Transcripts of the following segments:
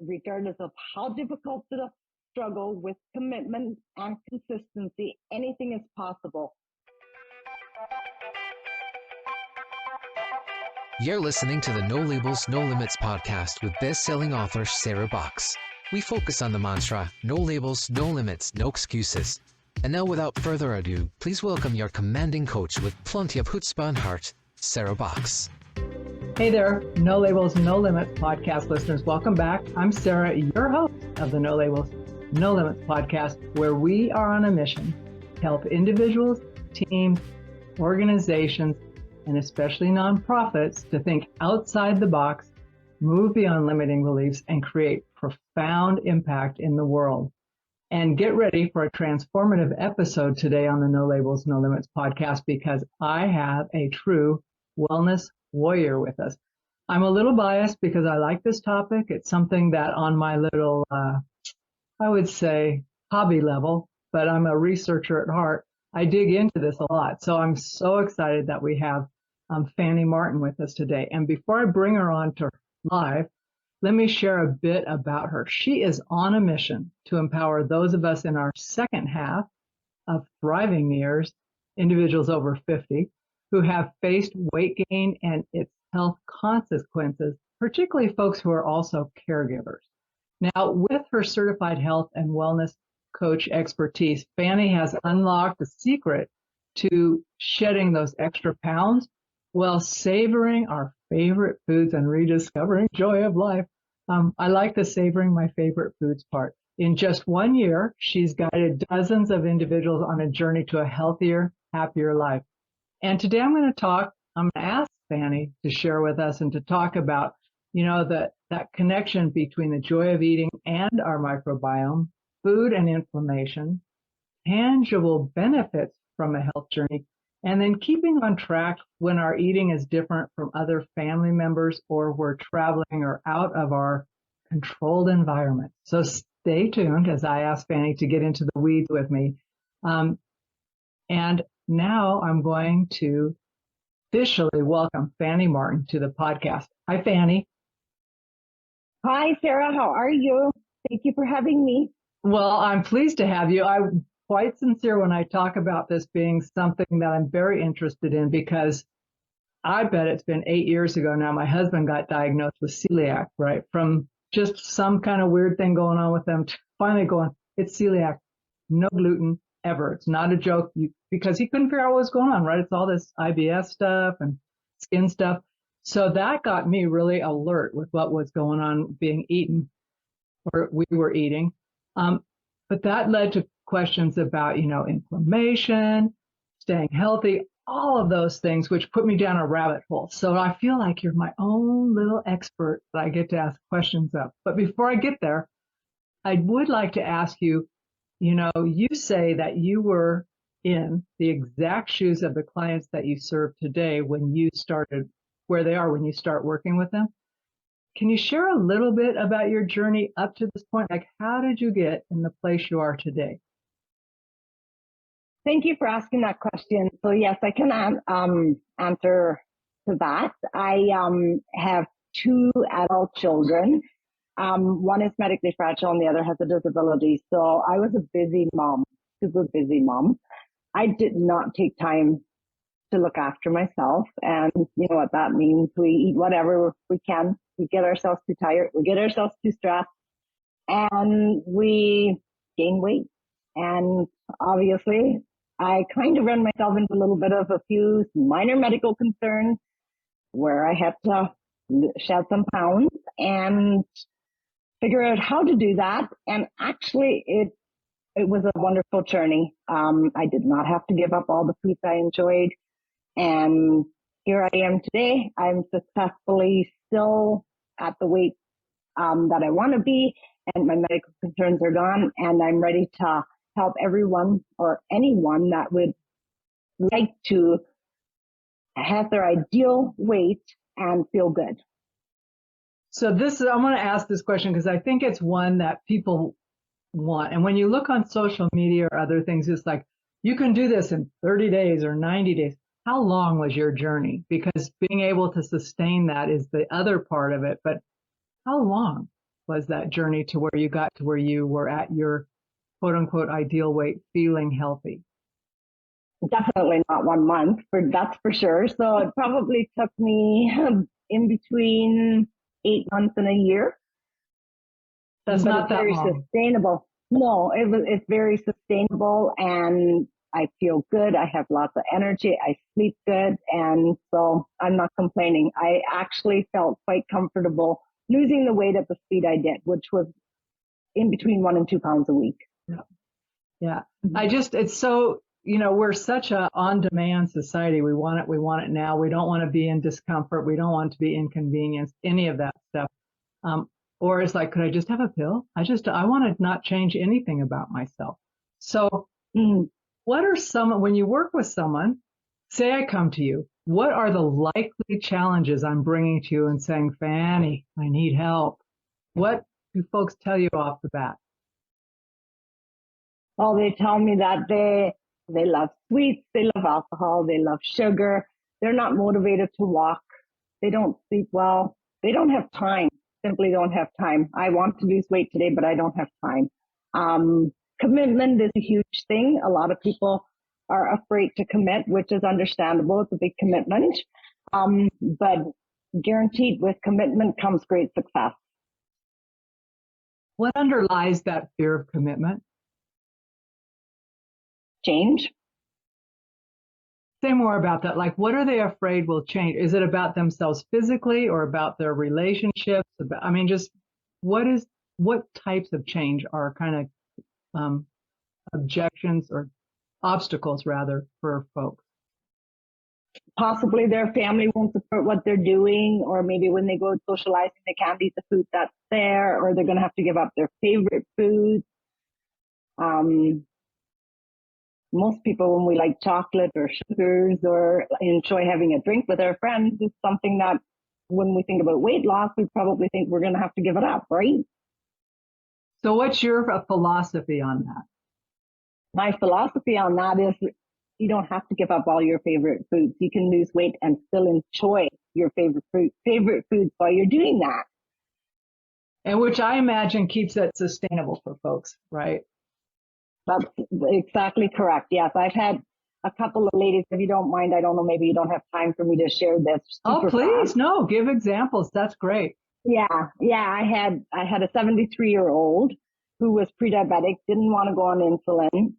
regardless of how difficult the struggle, with commitment and consistency, anything is possible. You're listening to the No Labels, No Limits podcast with best-selling author Sarah Box. We focus on the mantra, no labels, no limits, no excuses. And now, without further ado, please welcome your commanding coach with plenty of chutzpah and heart, Sarah Box. Hey there, No Labels, No Limits podcast listeners. Welcome back. I'm Sarah, your host of the No Labels, No Limits podcast, where we are on a mission to help individuals, teams, organizations, and especially nonprofits to think outside the box, move beyond limiting beliefs, and create profound impact in the world. And get ready for a transformative episode today on the No Labels, No Limits podcast, because I have a true wellness warrior with us. I'm a little biased because I like this topic. It's something that on my little, I would say, hobby level, but I'm a researcher at heart. I dig into this a lot. So I'm so excited that we have Fannie Martin with us today. And before I bring her on to live, let me share a bit about her. She is on a mission to empower those of us in our second half of thriving years, individuals over 50, who have faced weight gain and its health consequences, particularly folks who are also caregivers. Now, with her certified health and wellness coach expertise, Fannie has unlocked the secret to shedding those extra pounds while savoring our favorite foods and rediscovering joy of life. I like the savoring my favorite foods part. In just 1 year, she's guided dozens of individuals on a journey to a healthier, happier life. And today I'm going to ask Fannie to share with us and to talk about, that connection between the joy of eating and our microbiome, food and inflammation, tangible benefits from a health journey, and then keeping on track when our eating is different from other family members or we're traveling or out of our controlled environment. So stay tuned as I ask Fannie to get into the weeds with me. And now I'm going to officially welcome Fannie Martin to the podcast. Hi, Fannie. Hi, Sarah. How are you? Thank you for having me. Well, I'm pleased to have you. I'm quite sincere when I talk about this being something that I'm very interested in, because I bet it's been 8 years ago now, my husband got diagnosed with celiac, right? From just some kind of weird thing going on with them to finally going, it's celiac, no gluten ever. It's not a joke, because he couldn't figure out what was going on, right? It's all this IBS stuff and skin stuff. So that got me really alert with what was going on being eaten, or we were eating. But that led to questions about, inflammation, staying healthy, all of those things, which put me down a rabbit hole. So I feel like you're my own little expert that I get to ask questions of. But before I get there, I would like to ask you, you say that you were in the exact shoes of the clients that you serve today when you started where they are when you start working with them. Can you share a little bit about your journey up to this point? Like, how did you get in the place you are today? Thank you for asking that question. So yes, I can answer to that. I have 2 adult children. One is medically fragile and the other has a disability. So I was a busy mom, super busy mom. I did not take time to look after myself. And you know what that means. We eat whatever we can. We get ourselves too tired. We get ourselves too stressed. And we gain weight. And obviously, I kind of ran myself into a little bit of a few minor medical concerns where I had to shed some pounds and figure out how to do that. And actually, it was a wonderful journey. I did not have to give up all the foods I enjoyed. And here I am today. I'm successfully still at the weight that I want to be, and my medical concerns are gone, and I'm ready to help everyone or anyone that would like to have their ideal weight and feel good. So I'm going to ask this question because I think it's one that people want. And when you look on social media or other things, it's like, you can do this in 30 days or 90 days. How long was your journey? Because being able to sustain that is the other part of it. But how long? was that journey to where you got to where you were at your quote unquote ideal weight, feeling healthy? Definitely not 1 month, that's for sure. So it probably took me in between 8 months and a year. That's but not it's that very long. sustainable. No, it's very sustainable, and I feel good. I have lots of energy. I sleep good, and so I'm not complaining. I actually felt quite comfortable losing the weight at the speed I did, which was in between 1 and 2 pounds a week. Yeah. Yeah. It's so, we're such a on-demand society. We want it now. We don't want to be in discomfort. We don't want to be inconvenienced, any of that stuff. Or it's like, could I just have a pill? I want to not change anything about myself. So what are when you work with someone, say I come to you, what are the likely challenges I'm bringing to you and saying, Fannie, I need help? What do folks tell you off the bat? Well, they tell me that they love sweets, they love alcohol, they love sugar. They're not motivated to walk. They don't sleep well. They don't have time. Simply don't have time. I want to lose weight today, but I don't have time. Commitment is a huge thing. A lot of people are afraid to commit, which is understandable. It's a big commitment. But guaranteed with commitment comes great success. What underlies that fear of commitment? Change. Say more about that. Like, what are they afraid will change? Is it about themselves physically or about their relationships? Just what types of change are kind of objections or obstacles rather for folks? Possibly their family won't support what they're doing, or maybe when they go socializing, they can't eat the food that's there, or they're going to have to give up their favorite foods. Most people, when we like chocolate or sugars or enjoy having a drink with our friends, is something that when we think about weight loss, we probably think we're going to have to give it up, right? So what's your philosophy on that? My philosophy on that is you don't have to give up all your favorite foods. You can lose weight and still enjoy your favorite foods while you're doing that. And which I imagine keeps that sustainable for folks, right? That's exactly correct. Yes, I've had a couple of ladies, if you don't mind, I don't know, maybe you don't have time for me to share this. Oh, please, fast. No, give examples. That's great. Yeah. I had a 73-year-old who was pre-diabetic, didn't want to go on insulin,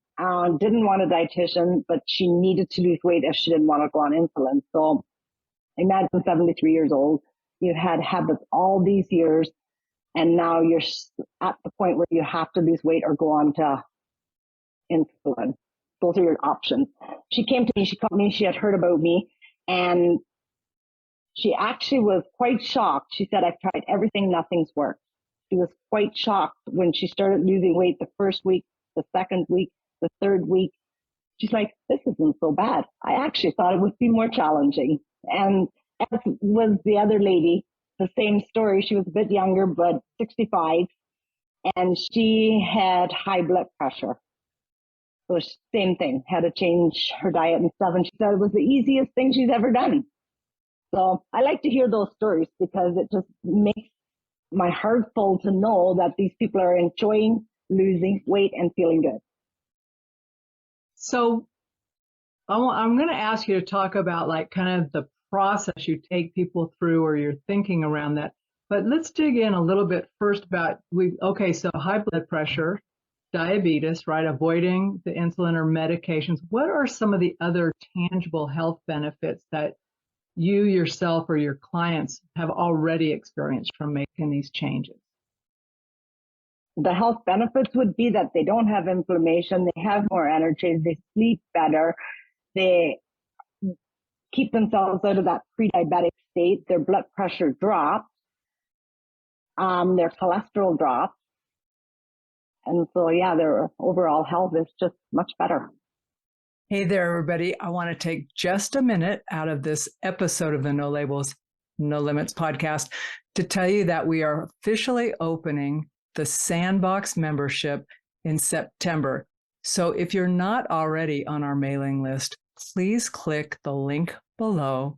didn't want a dietitian, but she needed to lose weight if she didn't want to go on insulin. So imagine 73 years old, you've had habits all these years, and now you're at the point where you have to lose weight or go on to insulin. Those are your options. She came to me, she called me, she had heard about me, and she actually was quite shocked. She said, I've tried everything, nothing's worked. She was quite shocked when she started losing weight the first week, the second week, the third week. She's like, this isn't so bad. I actually thought it would be more challenging. And as was the other lady, the same story. She was a bit younger, but 65, and she had high blood pressure. So same thing, had to change her diet and stuff. And she said it was the easiest thing she's ever done. So I like to hear those stories because it just makes my heart full to know that these people are enjoying losing weight and feeling good. So I'm going to ask you to talk about like kind of the process you take people through or your thinking around that. But let's dig in a little bit first about, so high blood pressure, diabetes, right? Avoiding the insulin or medications. What are some of the other tangible health benefits that you yourself or your clients have already experienced from making these changes? The health benefits would be that they don't have inflammation, they have more energy, they sleep better, they keep themselves out of that pre-diabetic state, their blood pressure drops, their cholesterol drops. And so, their overall health is just much better. Hey there, everybody. I want to take just a minute out of this episode of the No Labels, No Limits podcast to tell you that we are officially opening the Sandbox membership in September. So if you're not already on our mailing list, please click the link below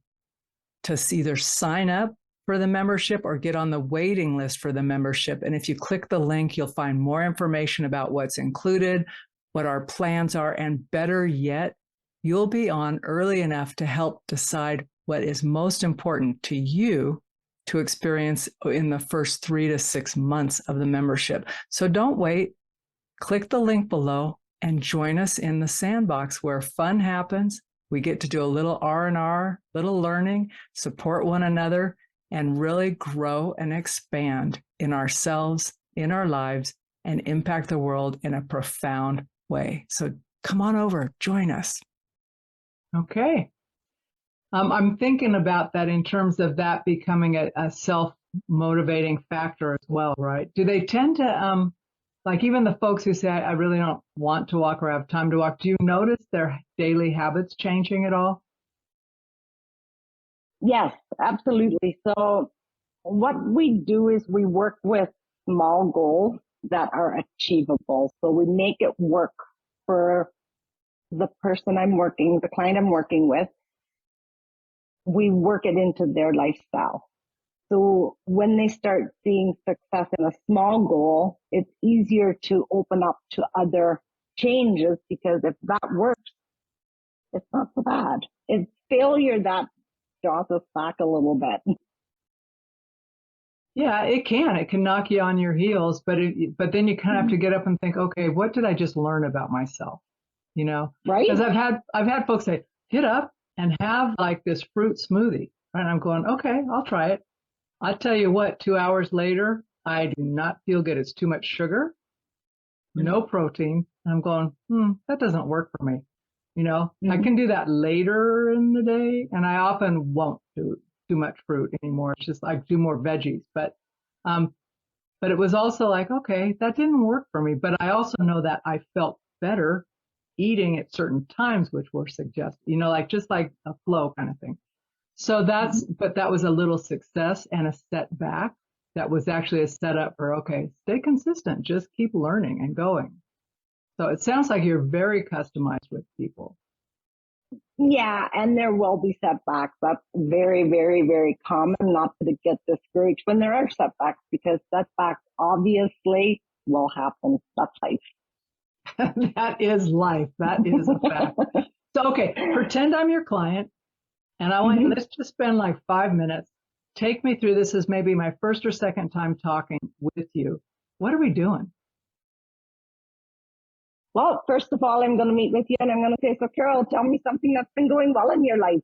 to either sign up for the membership or get on the waiting list for the membership. And if you click the link, you'll find more information about what's included, what our plans are, and better yet, you'll be on early enough to help decide what is most important to you to experience in the first 3 to 6 months of the membership. So don't wait. Click the link below and join us in the sandbox where fun happens. We get to do a little R&R, little learning, support one another, and really grow and expand in ourselves, in our lives, and impact the world in a profound way. So come on over, join us. Okay. I'm thinking about that in terms of that becoming a self-motivating factor as well, right? Do they tend to, like even the folks who say, I really don't want to walk or have time to walk, do you notice their daily habits changing at all? Yes, absolutely. So what we do is we work with small goals that are achievable. So we make it work for the person the client I'm working with. We work it into their lifestyle. So when they start seeing success in a small goal, it's easier to open up to other changes, because if that works, it's not so bad. It's failure that draws us back a little bit. Yeah, it can knock you on your heels, but then you kind of have to get up and think, okay, what did I just learn about myself? You know, Right? Because I've had folks say, get up and have like this fruit smoothie. And I'm going, okay, I'll try it. I tell you what, 2 hours later, I do not feel good. It's too much sugar, no protein. And I'm going, that doesn't work for me. You know, I can do that later in the day, and I often won't do too much fruit anymore. It's just I do more veggies. But it was also like, okay, that didn't work for me. But I also know that I felt better eating at certain times, which were suggested, you know, like just like a flow kind of thing. So but that was a little success and a setback. That was actually a setup for, okay, stay consistent, just keep learning and going. So it sounds like you're very customized with people. Yeah, and there will be setbacks. That's very, very, very common, not to get discouraged when there are setbacks, because setbacks obviously will happen. That's life. That is life. That is a fact. So, okay, pretend I'm your client, and I want let's just spend like 5 minutes. Take me through this. Is maybe my first or second time talking with you. What are we doing? Well, first of all, I'm going to meet with you and I'm going to say, so Carol, tell me something that's been going well in your life.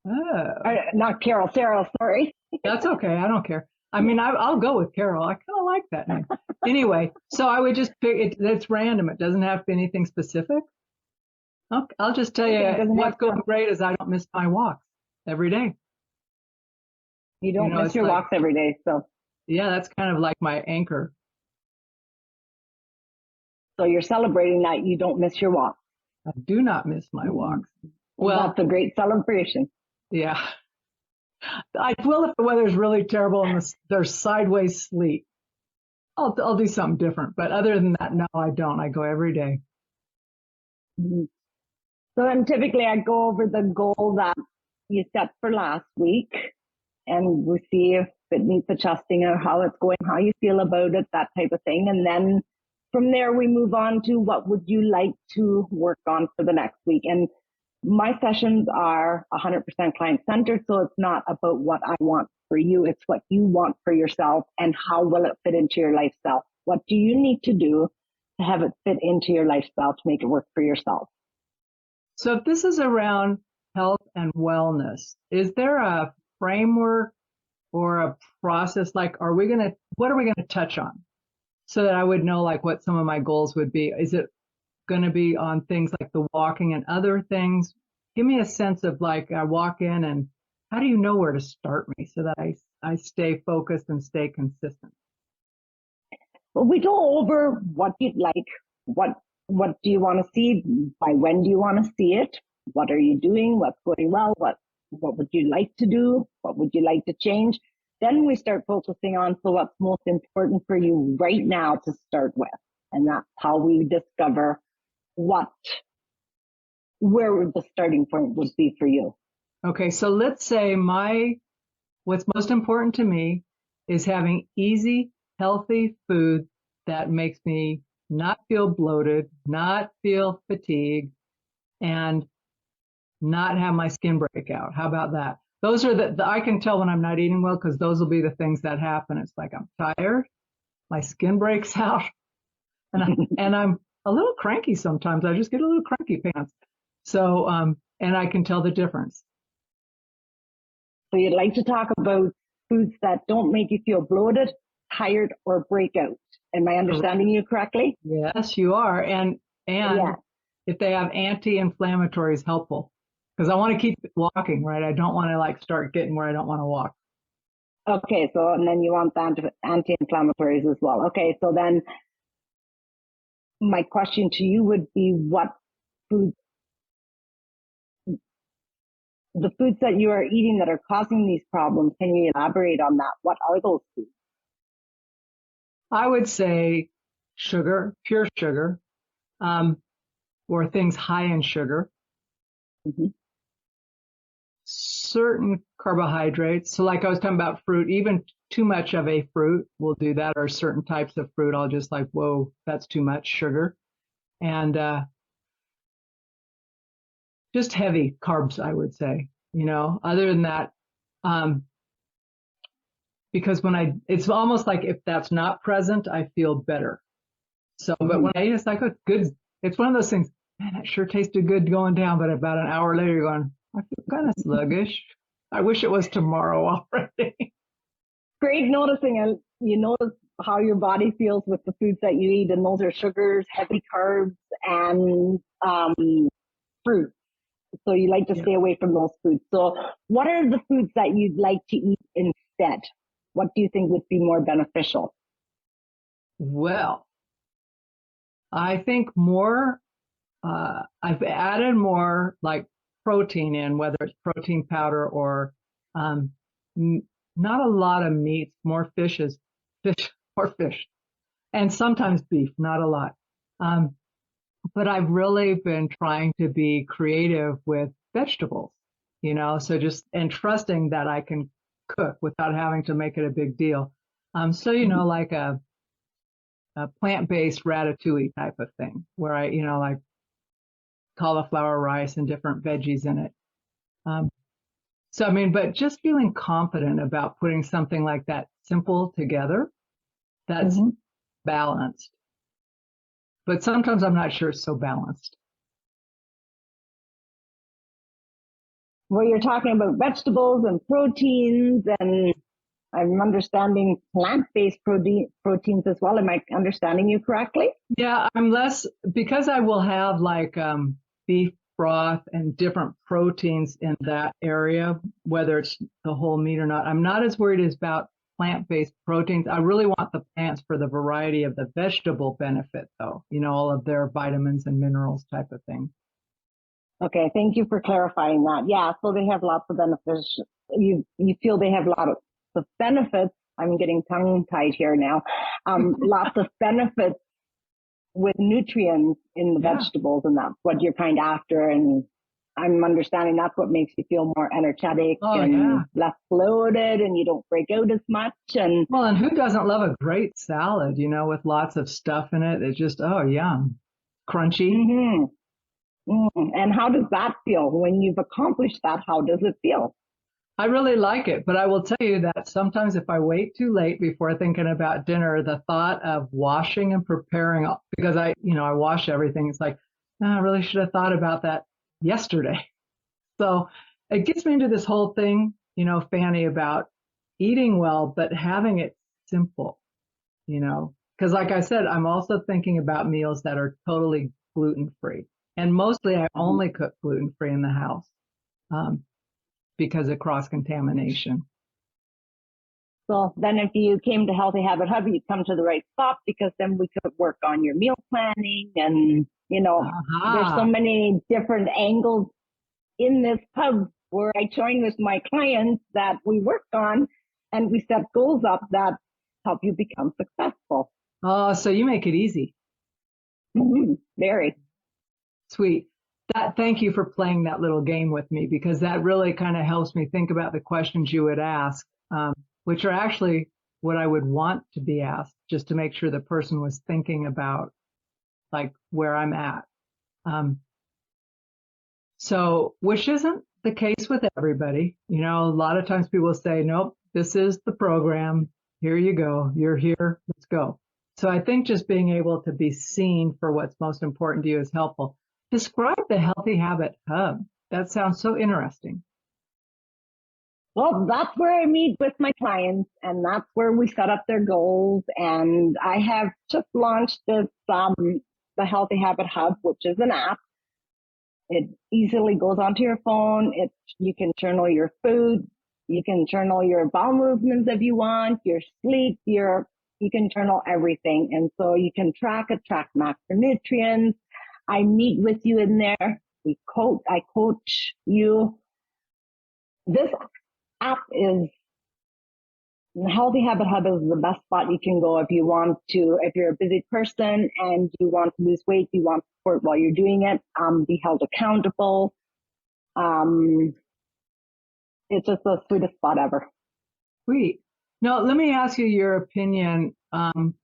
Oh. Not Carol, Sarah, sorry. That's okay. I don't care. I mean, I'll go with Carol. I kind of like that name. Anyway, so I would just pick it. It's random. It doesn't have to be anything specific. I'll just tell you what's going great is I don't miss my walks every day. You don't miss your walks every day. So yeah, that's kind of like my anchor. So you're celebrating that you don't miss your walks. I do not miss my walks. Well, that's a great celebration. Yeah. I will if the weather's really terrible and there's sideways sleet. I'll do something different. But other than that, no, I don't. I go every day. So then typically I go over the goal that you set for last week, and we see if it needs adjusting or how it's going, how you feel about it, that type of thing. And then from there, we move on to what would you like to work on for the next week. And my sessions are 100% client-centered, so it's not about what I want for you. It's what you want for yourself and how will it fit into your lifestyle. What do you need to do to have it fit into your lifestyle to make it work for yourself? So if this is around health and wellness, is there a framework or a process? Like, what are we going to touch on so that I would know like what some of my goals would be? Is it going to be on things like the walking and other things? Give me a sense of like, I walk in and how do you know where to start me so that I stay focused and stay consistent? Well, we go over what you'd like, what do you want to see, by when do you want to see it, what are you doing, what's going well, what would you like to do, what would you like to change. Then we start focusing on, so what's most important for you right now to start with. And that's how we discover where the starting point would be for you. Okay, so let's say my what's most important to me is having easy, healthy food that makes me not feel bloated, not feel fatigued, and not have my skin break out. How about that? Those are I can tell when I'm not eating well because those will be the things that happen. It's like I'm tired, my skin breaks out, and I'm a little cranky sometimes. I just get a little cranky pants. So, and I can tell the difference. So you'd like to talk about foods that don't make you feel bloated, tired, or break out. Am I understanding you correctly? Yes, you are. And Yeah. if they have anti-inflammatories, helpful. Because I want to keep walking, right? I don't want to like start getting where I don't want to walk. Okay, so and then you want the anti-inflammatories as well. Okay, so then my question to you would be what foods, the foods that you are eating that are causing these problems, can you elaborate on that? What are those foods? I would say sugar, pure sugar, or things high in sugar. Mm-hmm. Certain carbohydrates. So like I was talking about fruit, even too much of a fruit will do that, or certain types of fruit. I'll just like, whoa, that's too much sugar. And just heavy carbs, I would say, other than that, because it's almost like if that's not present, I feel better. So, but when I eat, it's like, oh, good. It's one of those things, man, that sure tasted good going down. But about an hour later, you're going, I feel kind of sluggish. I wish it was tomorrow already. Great noticing, and you notice how your body feels with the foods that you eat, and those are sugars, heavy carbs, and fruit. So you like to stay away from those foods. So what are the foods that you'd like to eat instead? What do you think would be more beneficial? Well, I think I've added more like protein in, whether it's protein powder or not a lot of meats, more fish, and sometimes beef, not a lot. But I've really been trying to be creative with vegetables, so and trusting that I can cook without having to make it a big deal. So, like a plant-based ratatouille type of thing where I, like cauliflower rice and different veggies in it. So, I mean, but just feeling confident about putting something like that simple together that's balanced. But sometimes I'm not sure it's so balanced. Well, you're talking about vegetables and proteins, and I'm understanding plant-based proteins as well. Am I understanding you correctly? Yeah, I'm less, because I will have like beef broth and different proteins in that area, whether it's the whole meat or not. I'm not as worried about plant-based proteins. I really want the plants for the variety of the vegetable benefit, though, all of their vitamins and minerals type of thing. Okay, thank you for clarifying that. Yeah, so they have lots of benefits. You feel they have lots of benefits. I'm getting tongue-tied here now. Lots of benefits with nutrients in the vegetables, and that's what you're kind of after. And I'm understanding that's what makes you feel more energetic and less bloated, and you don't break out as much. And well, and who doesn't love a great salad, with lots of stuff in it? It's just, oh, yum, crunchy. Mm-hmm. And how does that feel when you've accomplished that? How does it feel? I really like it, but I will tell you that sometimes if I wait too late before thinking about dinner, the thought of washing and preparing, because I wash everything. It's like, I really should have thought about that yesterday. So it gets me into this whole thing, Fannie, about eating well, but having it simple, because like I said, I'm also thinking about meals that are totally gluten-free. And mostly I only cook gluten-free in the house because of cross-contamination. So then if you came to Healthy Habit Hub, you'd come to the right spot, because then we could work on your meal planning. And, there's so many different angles in this hub where I join with my clients that we work on, and we set goals up that help you become successful. Oh, so you make it easy. Very. Sweet. Thank you for playing that little game with me, because that really kind of helps me think about the questions you would ask which are actually what I would want to be asked, just to make sure the person was thinking about like where I'm at. So, which isn't the case with everybody. You know, a lot of times people say, nope, this is the program. Here you go. You're here. Let's go. So I think just being able to be seen for what's most important to you is helpful. Describe the Healthy Habit Hub. That sounds so interesting. Well, that's where I meet with my clients, and that's where we set up their goals. And I have just launched this, the Healthy Habit Hub, which is an app. It easily goes onto your phone. You can journal your food. You can journal your bowel movements if you want, your sleep, you can journal everything. And so you can track macronutrients. I meet with you in there. I coach you. This app is the Healthy Habit Hub is the best spot you can go if you're a busy person and you want to lose weight, you want support while you're doing it, be held accountable. It's just the sweetest spot ever. Sweet. Now, let me ask you your opinion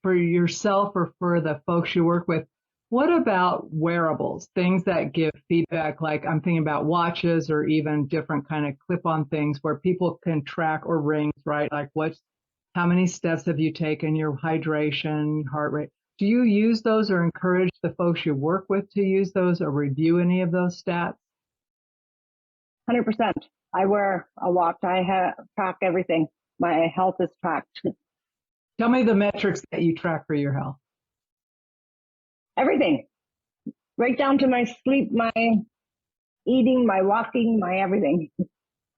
for yourself or for the folks you work with. What about wearables, things that give feedback, like I'm thinking about watches or even different kind of clip-on things where people can track, or rings, right? Like how many steps have you taken, your hydration, heart rate? Do you use those or encourage the folks you work with to use those or review any of those stats? 100%. I wear a watch. I track everything. My health is tracked. Tell me the metrics that you track for your health. Everything. Right down to my sleep, my eating, my walking, my everything.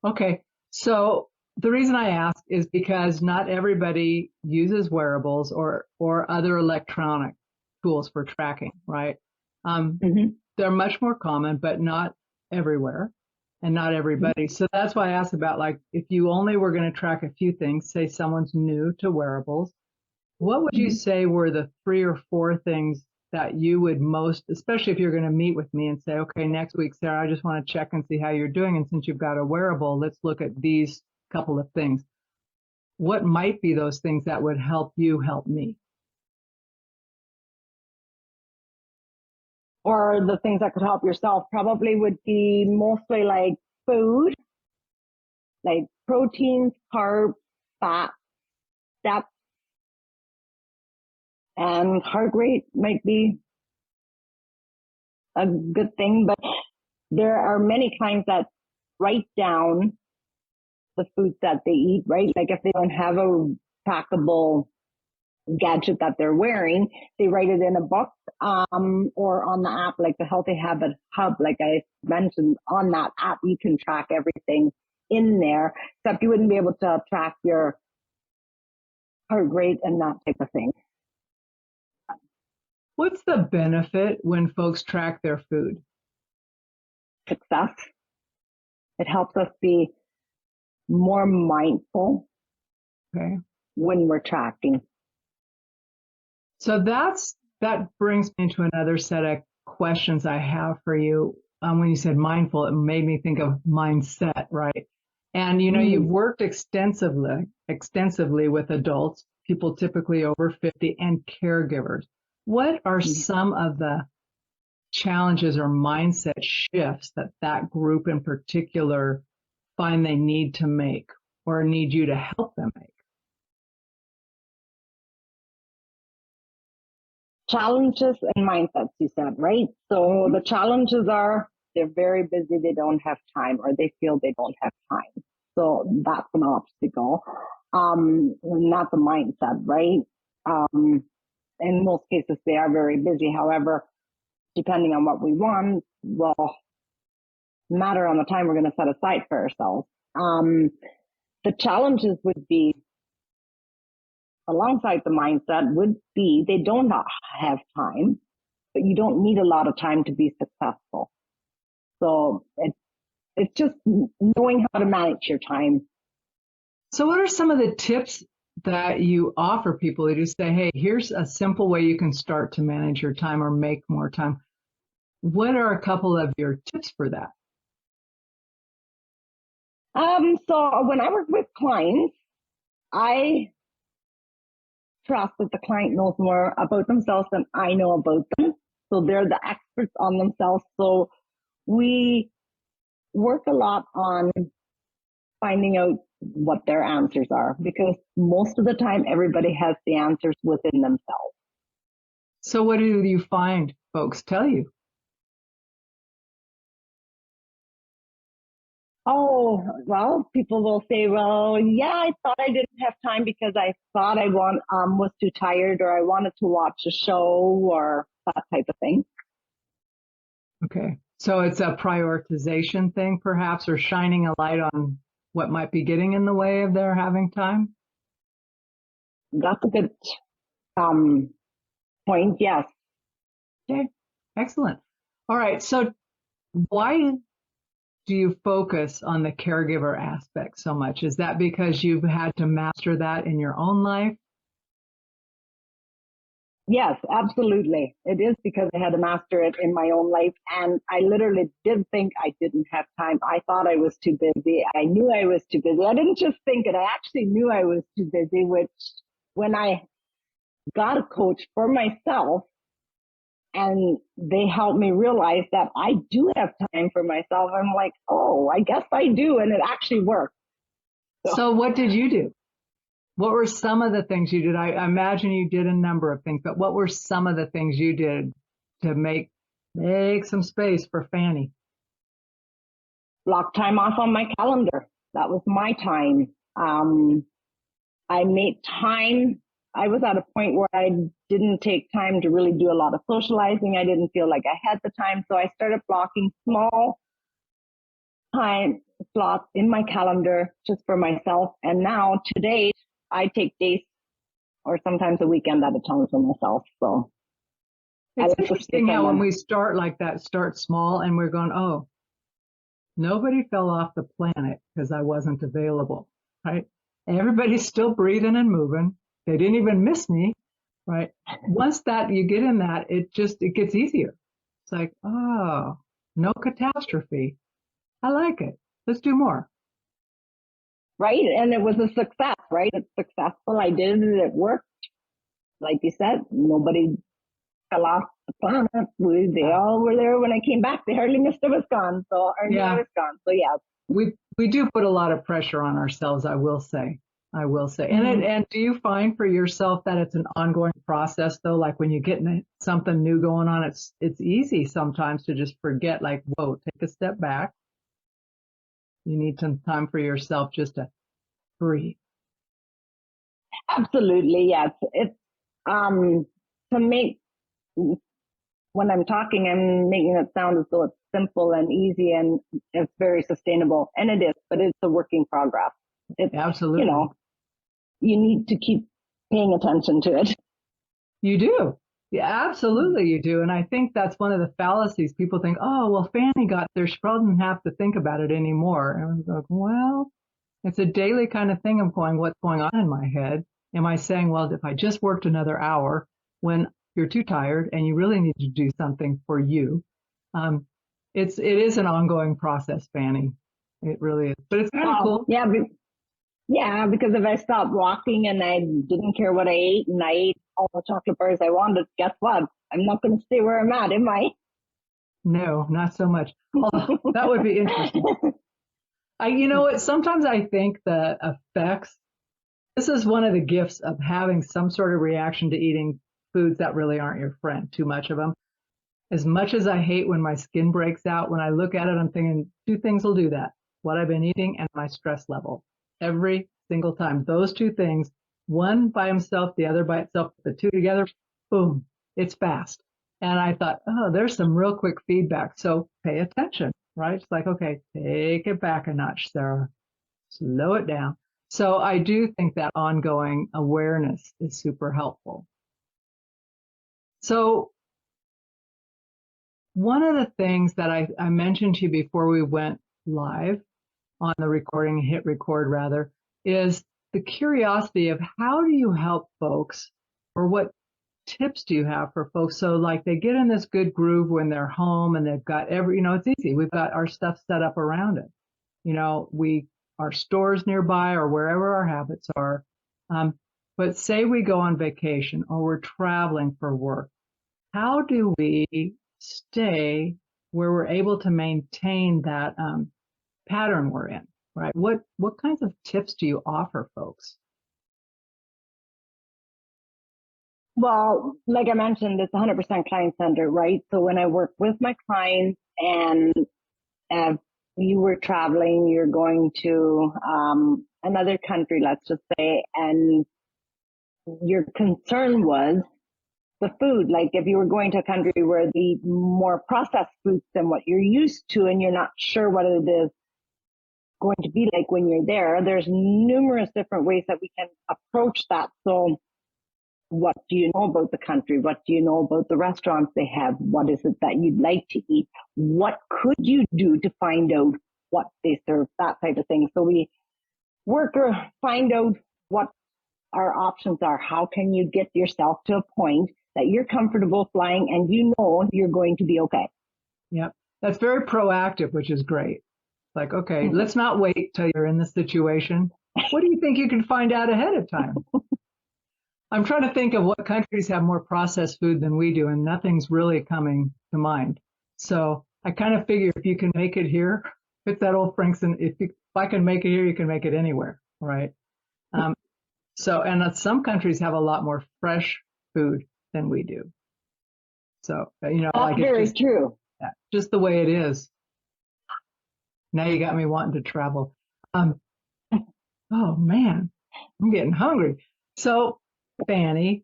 Okay. So the reason I ask is because not everybody uses wearables or other electronic tools for tracking, right? They're much more common, but not everywhere and not everybody. So that's why I asked about, like, if you only were going to track a few things, say someone's new to wearables, what would you say were the 3 or 4 things that you would most, especially if you're going to meet with me and say, okay, next week, Sarah, I just want to check and see how you're doing. And since you've got a wearable, let's look at these couple of things. What might be those things that would help you help me? Or the things that could help yourself probably would be mostly like food, like proteins, carbs, fat, steps, and heart rate might be a good thing. But there are many clients that write down the foods that they eat, right? Like if they don't have a trackable gadget that they're wearing, they write it in a book, or on the app, like the Healthy Habit Hub, like I mentioned. On that app, you can track everything in there, except you wouldn't be able to track your heart rate and that type of thing. What's the benefit when folks track their food? Success. It helps us be more mindful when we're tracking. So that brings me to another set of questions I have for you. When you said mindful, it made me think of mindset, right? And you know, you've worked extensively with adults, people typically over 50, and caregivers. What are some of the challenges or mindset shifts that group in particular find they need to make or need you to help them make? Challenges and mindsets, you said, right? So the challenges are they're very busy, they don't have time, or they feel they don't have time. So that's an obstacle. And that's a mindset, right? In most cases, they are very busy. However, depending on what we want, will matter on the time we're going to set aside for ourselves. The challenges would be, alongside the mindset, would be they don't have time, but you don't need a lot of time to be successful. So it's just knowing how to manage your time. So what are some of the tips that you offer people to say, hey, here's a simple way you can start to manage your time or make more time? What are a couple of your tips for that? So when I work with clients, I trust that the client knows more about themselves than I know about them. So they're the experts on themselves. So we work a lot on finding out what their answers are, because most of the time everybody has the answers within themselves. So what do you find folks tell you? Oh, well, people will say, well, yeah, I thought I didn't have time because I thought I was too tired, or I wanted to watch a show, or that type of thing. Okay. So it's a prioritization thing, perhaps, or shining a light on what might be getting in the way of their having time? That's a good point, yes. Okay. Excellent. All right. So why do you focus on the caregiver aspect so much? Is that because you've had to master that in your own life? Yes, absolutely. It is because I had to master it in my own life. And I literally did think I didn't have time. I thought I was too busy. I knew I was too busy. I didn't just think it. I actually knew I was too busy, which when I got a coach for myself, and they helped me realize that I do have time for myself, I'm like, oh, I guess I do. And it actually worked. So what did you do? What were some of the things you did? I imagine you did a number of things, but what were some of the things you did to make some space for Fannie? Block time off on my calendar. That was my time. I made time. I was at a point where I didn't take time to really do a lot of socializing. I didn't feel like I had the time. So I started blocking small time slots in my calendar just for myself. And now today I take days or sometimes a weekend at a time for myself. So it's interesting how when we start like that, start small, and we're going, oh, nobody fell off the planet because I wasn't available, right? Everybody's still breathing and moving. They didn't even miss me, right? Once that you get in that, it gets easier. It's like, oh, no catastrophe. I like it. Let's do more. Right. And it was a success, right? It's successful. I did it. It worked. Like you said, nobody fell off the planet. They all were there when I came back. They hardly missed I was gone. So I knew I was gone. So yeah. We do put a lot of pressure on ourselves, I will say. Mm-hmm. And do you find for yourself that it's an ongoing process though? Like when you get something new going on, it's easy sometimes to just forget, like, whoa, take a step back. You need some time for yourself just to breathe. Absolutely. Yes. It's to make, when I'm talking, I'm making it sound as though it's simple and easy and it's very sustainable. And it is, but it's a work in progress. It's, Absolutely. you know, you need to keep paying attention to it. You do. Yeah, absolutely you do. And I think that's one of the fallacies. People think, oh, well, Fannie got there. She probably didn't have to think about it anymore. And I'm like, well, it's a daily kind of thing of going, what's going on in my head? Am I saying, well, if I just worked another hour when you're too tired and you really need to do something for you? It is an ongoing process, Fannie. It really is. But it's kind of cool. Yeah. Yeah, because if I stopped walking and I didn't care what I ate and I ate all the chocolate bars I wanted, guess what? I'm not going to stay where I'm at, am I? No, not so much. Although that would be interesting. You know what? Sometimes I think the effects, this is one of the gifts of having some sort of reaction to eating foods that really aren't your friend, too much of them. As much as I hate when my skin breaks out, when I look at it, I'm thinking two things will do that: what I've been eating and my stress level. Every single time. Those two things, one by himself, the other by itself, the two together, boom, it's fast. And I thought, oh, there's some real quick feedback. So pay attention, right? It's like, okay, take it back a notch, Sarah. Slow it down. So I do think that ongoing awareness is super helpful. So one of the things that I mentioned to you before we went live on the recording, hit record rather, is the curiosity of how do you help folks, or what tips do you have for folks? So like they get in this good groove when they're home and they've got it's easy. We've got our stuff set up around it. Our stores nearby or wherever our habits are. But say we go on vacation or we're traveling for work. How do we stay where we're able to maintain that pattern we're in, right? What kinds of tips do you offer folks? Well, like I mentioned, it's 100% client centered, right? So when I work with my clients and you were traveling, you're going to another country, let's just say, and your concern was the food. Like if you were going to a country where the more processed foods than what you're used to, and you're not sure what it is going to be like when you're there, there's numerous different ways that we can approach that. So what do you know about the country? What do you know about the restaurants they have? What is it that you'd like to eat? What could you do to find out what they serve? That type of thing. So we work or find out what our options are. How can you get yourself to a point that you're comfortable flying and you know you're going to be okay? Yep. That's very proactive, which is great. Like, okay, let's not wait till you're in the situation. What do you think you can find out ahead of time? I'm trying to think of what countries have more processed food than we do, and nothing's really coming to mind. So I kind of figure if you can make it here, it's that old Frankson, if I can make it here, you can make it anywhere, right? And some countries have a lot more fresh food than we do. So, that's like very it's true. just the way it is. Now you got me wanting to travel. Oh man, I'm getting hungry. So, Fannie,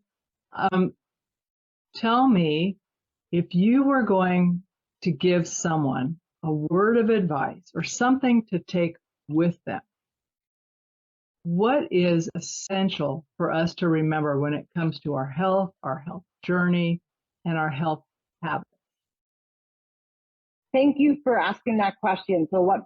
tell me, if you were going to give someone a word of advice or something to take with them, what is essential for us to remember when it comes to our health journey, and our health habits? Thank you for asking that question. So what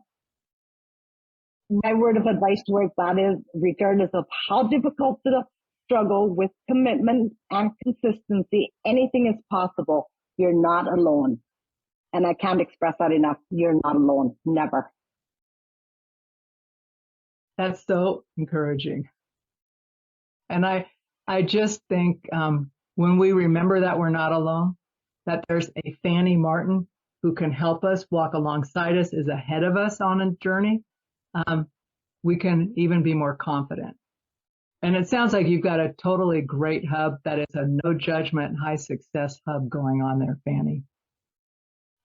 my word of advice towards that is, regardless of how difficult the struggle with commitment and consistency, anything is possible. You're not alone. And I can't express that enough. You're not alone. Never. That's so encouraging. And I just think when we remember that we're not alone, that there's a Fannie Martin who can help us, walk alongside us, is ahead of us on a journey, we can even be more confident. And it sounds like you've got a totally great hub that is a no judgment, high success hub going on there, Fannie.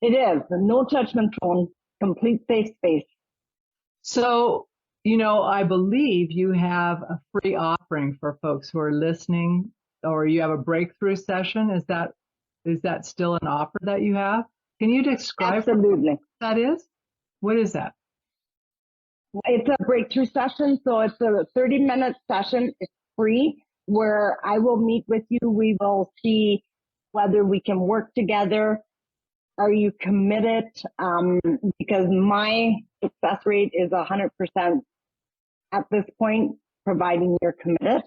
It is a no judgment zone, complete safe space. So, I believe you have a free offering for folks who are listening, or you have a breakthrough session. Is that still an offer that you have? Can you describe Absolutely. what that is? What is that? It's a breakthrough session. So it's a 30-minute session. It's free, where I will meet with you. We will see whether we can work together. Are you committed? Because my success rate is 100% at this point, providing you're committed.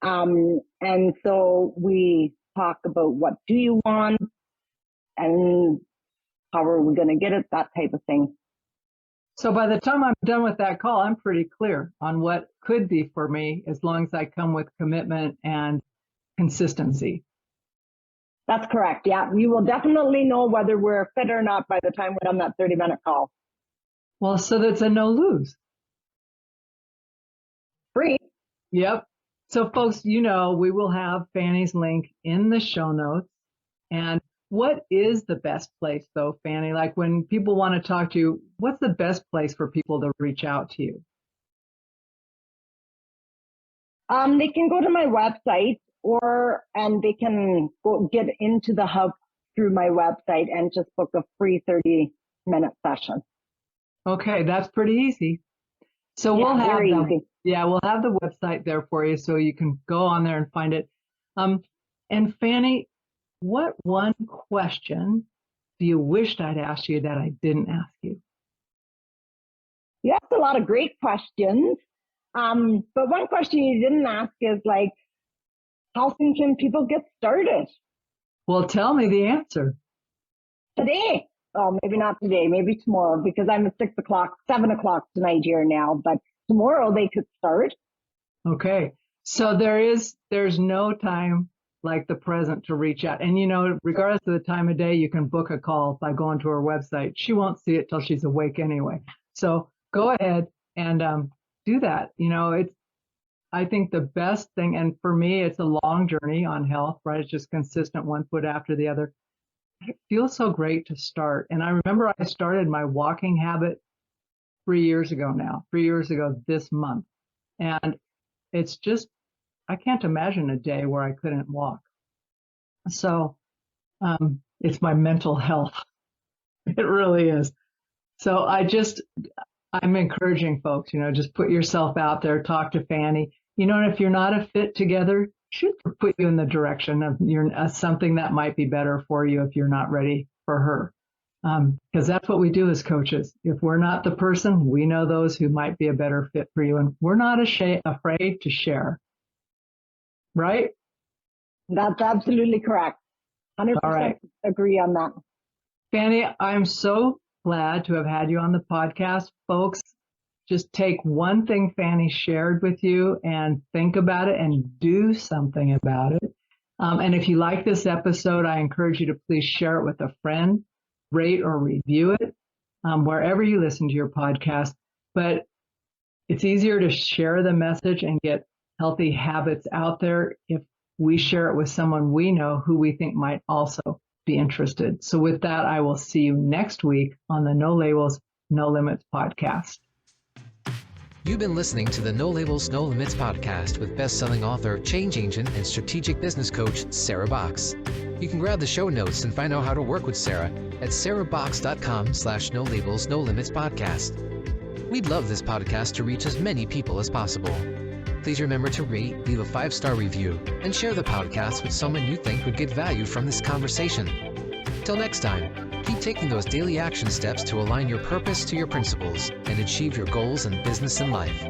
And so we talk about what do you want and how are we going to get it, that type of thing. So by the time I'm done with that call, I'm pretty clear on what could be for me, as long as I come with commitment and consistency. That's correct. Yeah, you will definitely know whether we're fit or not by the time we're on that 30-minute call. Well, so that's a no lose. Free. Yep. So folks, we will have Fannie's link in the show notes. And what is the best place though, Fannie? Like when people want to talk to you, what's the best place for people to reach out to you? They can go to my website, and they can go get into the hub through my website and just book a free 30-minute session. Okay, that's pretty easy. So we'll have the website there for you, so you can go on there and find it. And Fannie, what one question do you wish I'd asked you that I didn't ask you? You asked a lot of great questions. But one question you didn't ask is like, how soon can people get started? Well, tell me the answer. Today. Oh, maybe not today, maybe tomorrow, because I'm at 7 o'clock tonight here now, but tomorrow they could start. Okay. So there's no time like the present to reach out. And regardless of the time of day, you can book a call by going to her website. She won't see it till she's awake anyway. So go ahead and do that. I think the best thing, and for me, it's a long journey on health, right? It's just consistent, one foot after the other. It feels so great to start. And I remember I started my walking habit 3 years ago this month. And it's just, I can't imagine a day where I couldn't walk. So it's my mental health. It really is. So I'm encouraging folks, just put yourself out there, talk to Fannie. And if you're not a fit together, she'll put you in the direction of something that might be better for you if you're not ready for her. Because that's what we do as coaches. If we're not the person, we know those who might be a better fit for you. And we're not afraid to share. Right? That's absolutely correct. 100% All right. agree on that. Fannie, I'm so glad to have had you on the podcast. Folks, just take one thing Fannie shared with you and think about it and do something about it. And if you like this episode, I encourage you to please share it with a friend, rate or review it wherever you listen to your podcast. But it's easier to share the message and get healthy habits out there if we share it with someone we know who we think might also be interested. So with that, I will see you next week on the No Labels, No Limits podcast. You've been listening to the No Labels, No Limits podcast with best-selling author, change agent, and strategic business coach, Sarah Box. You can grab the show notes and find out how to work with Sarah at sarahbox.com/No Labels, No Limits podcast. We'd love this podcast to reach as many people as possible. Please remember to rate, leave a 5-star review, and share the podcast with someone you think would get value from this conversation. Till next time, keep taking those daily action steps to align your purpose to your principles and achieve your goals in business and life.